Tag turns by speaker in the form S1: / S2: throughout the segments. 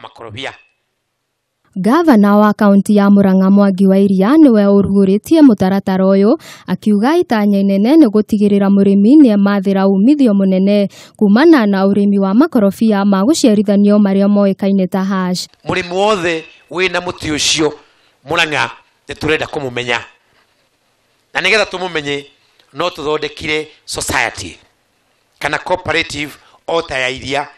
S1: makorobia.
S2: Gavana wa kaunti ya Murang'a Mwangi wa Iria niwe uruguritie mutaratara uyu akiuga itanya inene ni gutigirira murimi ni mathira umithio munene kumana na urimi wa makorobia ma guciarithanio maria moikaine ta hash.
S1: Murimi wothe wina muti ucio Murang'a ni turenda kumumenya na nigetha tumumenye no tuthondekire society kana cooperative ota ya iria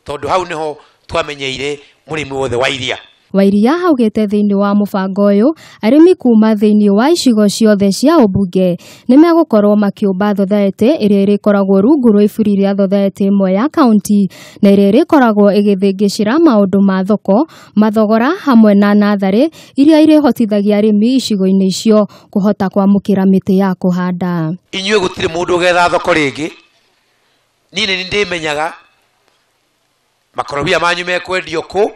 S1: tondu hau niho twamenyeire murimi wothe wa iria.
S2: Wairia haugite thiini wa mubango uyu arimi kuma thiini wa icigo ciothe cia ubunge ni megukorwo makiumba thothaete iria irikoragwo rungu rwa iburi ria thothaete imwe ya kaunti na iria irikoragwo igithingicira maundu ma thoko mathogora hamwe na nathari iria irihotithagia arimi icigo-ini icio kuhota kwamukira miti ya kuhanda.
S1: Inyue gutire mundu ugetha thoko ringi nini ndimenyaga makorobia manyu mekwendio ku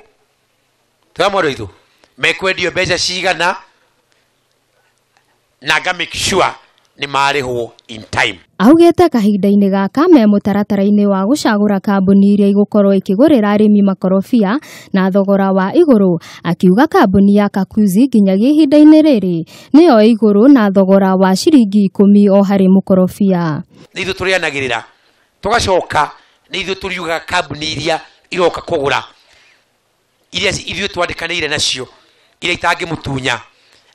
S1: twamoro itu mekwendio mbeca cigana na ga make sure ni marihwo in time.
S2: Augete kahinda-ini gaka me mutaratara-ini wa gucagura kambuni iria igukorwo ikigurira arimi makorobia na thogora wa iguru, akiuga kambuni ya Kakuzi nginyagia ihinda-ini riri niyo iguru na thogora wa ciringi 10 o hari mukorobia.
S1: Nithu turianagirira tugacoka nithu turiuga kambuni iria iroka kugura iria ithuĩ twandĩkanĩire nacio iria itangĩmutunya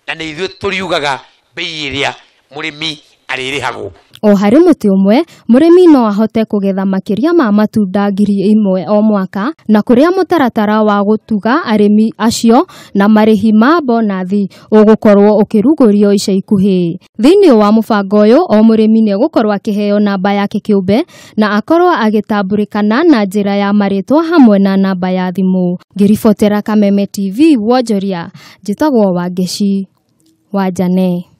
S1: na nĩ ithuĩ tũriugaga bei iria mũrĩmi arĩrĩhagwo.
S2: O harĩ mũtĩ ũmwe mũrĩmi no ahote kũgetha makĩria ma matunda 1,000 o mwaka na kũrĩa mũtaratara wa gũtuga arĩmi acio na marĩhi ma bonathi ũgũkorwo ũkĩrugũrio ica ikuhĩ. Thĩinĩ wa mũbango ũyũ o mũrĩmi nĩ egũkorwo akĩheo namba yake kĩũmbe na akorwo agĩtambũrĩkana na njĩra ya marĩtwa hamwe na namba ya thimũ. Ngĩribotera Kameme TV Wonjoria, njĩtagwo Wangeci Wanjane.